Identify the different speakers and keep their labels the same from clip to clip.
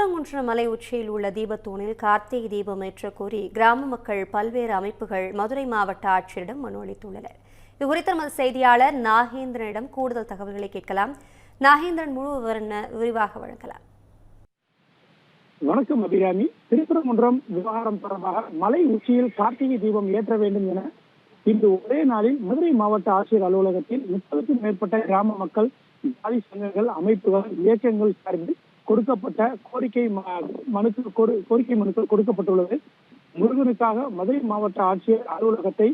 Speaker 1: திருப்பரங்குன்றம் மலை உச்சியில் உள்ள தீபத்தூணில் கார்த்திகை தீபம் ஏற்ற கோரி கிராம மக்கள் பல்வேறு அமைப்புகள் மதுரை மாவட்ட ஆட்சியரிடம் மனு அளித்துள்ளனர். இது குறித்த நமது செய்தியாளர் நாகேந்திரனிடம் கூடுதல் தகவல்களை கேட்கலாம். நாகேந்திரன், முழு விரிவாக வழங்கலாம்.
Speaker 2: வணக்கம் அபிராமி. திருப்பரங்குன்றம் விவகாரம் தொடர்பாக மலை உச்சியில் கார்த்திகை தீபம் ஏற்ற வேண்டும் என இன்று ஒரே நாளில் மதுரை மாவட்ட ஆட்சியர் அலுவலகத்தில் 30க்கும் மேற்பட்ட கிராம மக்கள், ஜாதி சங்கங்கள், அமைப்புகள், இயக்கங்கள் சார்ந்து கொடுக்கப்பட்ட கோரிக்கை மனுக்கள் கொடுக்கப்பட்டுள்ளது. முருகனுக்காக மதுரை மாவட்ட ஆட்சியர் அலுவலகத்தை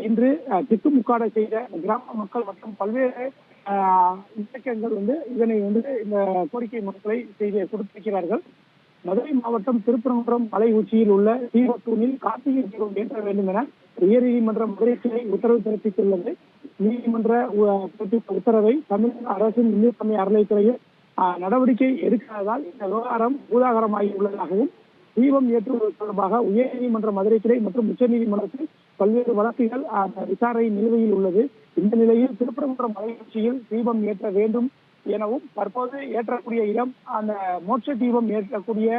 Speaker 2: இன்று திக்குமுக்காட செய்த கிராம மக்கள் மற்றும் பல்வேறு இயக்கங்கள் இதனை இந்த கோரிக்கை மனுக்களை செய்து கொடுத்திருக்கிறார்கள். மதுரை மாவட்டம் திருப்பரங்குன்றம் மலை உச்சியில் உள்ள தீபத்தூணில் கார்த்திகை தீபம் ஏற்ற வேண்டும் என உயர்நீதிமன்ற மதுரை கிளை உத்தரவு பிறப்பித்துள்ளது. நீதிமன்ற உத்தரவை தமிழக அரசின் இந்து சமய அறநிலையத்துறையில் நடவடிக்கை எடுக்காததால் இந்த விவகாரம் பூதாகரமாகி உள்ளதாகவும், தீபம் ஏற்றுவது தொடர்பாக உயர்நீதிமன்ற மதுரை கிளை மற்றும் உச்சநீதிமன்றத்தில் பல்வேறு வழக்குகள் விசாரணை நிலுவையில் உள்ளது. இந்த நிலையில் திருப்பரங்குன்றம் மலை உச்சியில் தீபம் ஏற்ற வேண்டும் எனவும், தற்போது ஏற்றக்கூடிய இடம் அந்த மோட்ச தீபம் ஏற்றக்கூடிய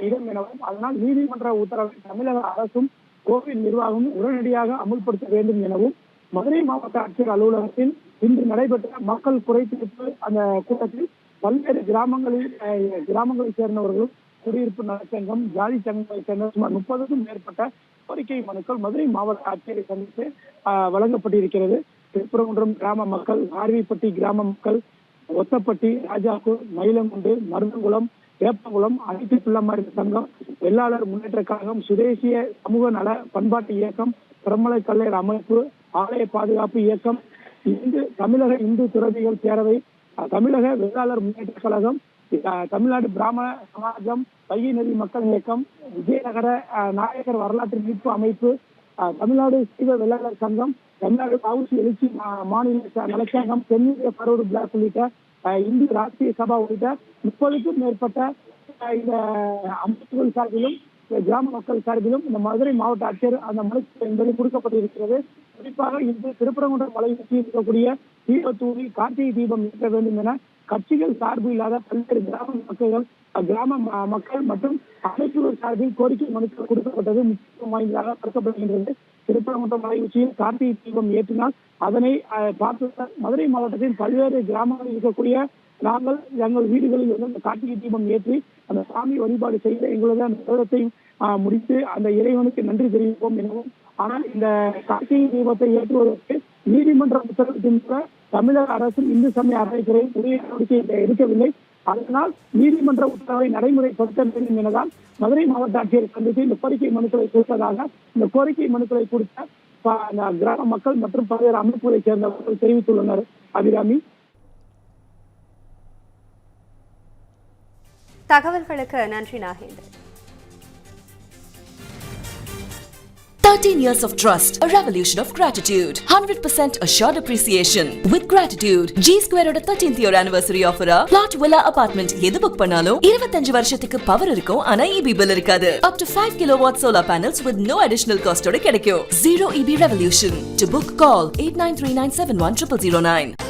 Speaker 2: இடம் எனவும், அதனால் நீதிமன்ற உத்தரவை தமிழக அரசும் கோவில் நிர்வாகமும் உடனடியாக அமுல்படுத்த வேண்டும் எனவும் மதுரை மாவட்ட ஆட்சியர் அலுவலகத்தில் இன்று நடைபெற்ற மக்கள் குறைதீர்ப்பு அந்த கூட்டத்தில் பல்வேறு கிராமங்களை சேர்ந்தவர்களும், குடியிருப்பு நலச்சங்கம், ஜாதி சங்கங்களை சேர்ந்த சுமார் 30க்கும் மேற்பட்ட கோரிக்கை மனுக்கள் மதுரை மாவட்ட ஆட்சியரை சந்தித்து வழங்கப்பட்டிருக்கிறது. திருப்பரங்குன்றம் கிராம மக்கள், ஆர்விப்பட்டி கிராம மக்கள், ஒத்தப்பட்டி, ராஜாப்பூர், மயிலங்குண்டு, மருதங்குளம், வேப்பங்குளம், அனைத்து பிள்ளைமாரி சங்கம், வெள்ளாளர் முன்னேற்ற கழகம், சுதேசிய சமூக நல பண்பாட்டு இயக்கம், பிரமலை கல்லையர் அமைப்பு, ஆலய பாதுகாப்பு இயக்கம், தமிழக இந்து துறவிகள் பேரவை, தமிழக வெள்ளாளர் முன்னேற்ற கழகம், தமிழ்நாடு பிராமண சமாஜம், பைய நதி மக்கள் இயக்கம், விஜயநகர நாயகர் வரலாற்று மீட்பு அமைப்பு, தமிழ்நாடு சீவ வெள்ளாளர் சங்கம், தமிழ்நாடு பாவுசி எழுச்சி மாநில நலச்சங்கம், தென்னிந்திய பரோடு பிளாக் உள்ளிட்ட இந்து ராஷ்டிரிய சபா உள்ளிட்ட 30க்கும் மேற்பட்ட இந்த அமைப்புகள் சார்பிலும் கிராம மக்கள் சார்பிலும் இந்த மதுரை மாவட்ட ஆட்சியர் அந்த மனு என்பது கொடுக்கப்பட்டிருக்கிறது. குறிப்பாக இன்று திருப்பரங்குன்றம் மலை உச்சியில் இருக்கக்கூடிய தீபத்தூணில் கார்த்திகை தீபம் ஏற்ற வேண்டும் என கட்சிகள் சார்பு இல்லாத பல்வேறு கிராம மக்கள் மற்றும் அமைப்புகள் சார்பில் கோரிக்கை மனுக்கள் கொடுக்கப்பட்டது முக்கியம் வாய்ந்ததாக பார்க்கப்படுகின்றது. திருப்பரங்குன்றம் மலை உச்சியில் கார்த்திகை தீபம் ஏற்றினால் அதனை பார்த்து மதுரை மாவட்டத்தின் பல்வேறு கிராமங்களில் இருக்கக்கூடிய நாங்கள் எங்கள் வீடுகளில் அந்த கார்த்திகை தீபம் ஏற்றி அந்த சாமி வழிபாடு செய்து எங்களது அந்த விரதத்தை முடித்து அந்த இறைவனுக்கு நன்றி தெரிவிப்போம் எனவும், ஆனால் இந்த கார்த்திகை தீபத்தை ஏற்றுவதற்கு நீதிமன்ற உத்தரவின் தமிழக அரசும் இந்து சமய அறநிலையத்துறை உரிய நடவடிக்கை எடுக்கவில்லை. அதனால் நீதிமன்ற உத்தரவை நடைமுறைப்படுத்த வேண்டும் எனதான் மதுரை மாவட்ட ஆட்சியர் சந்தித்து இந்த கோரிக்கை மனுக்களை கொடுத்ததாக இந்த கோரிக்கை மனுக்களை கொடுத்த கிராம மக்கள் மற்றும் பல்வேறு அமைப்புகளை சேர்ந்தவர்கள் தெரிவித்துள்ளனர். அபிராமி,
Speaker 1: தகவல்களுக்கு நன்றி Nagendran.
Speaker 3: 13 years of trust, a revolution of gratitude, 100% assured appreciation. With gratitude, G Square oda 13th year anniversary offer plot villa apartment எது புக் பண்ணாலும் 25 வருஷத்துக்கு பவர் இருக்கும், ஆனா EB bill இருக்காது. Up to 5 kilowatt solar panels with no additional cost ஓட கிடைக்கும். Zero EB revolution. To book, call 8939710009.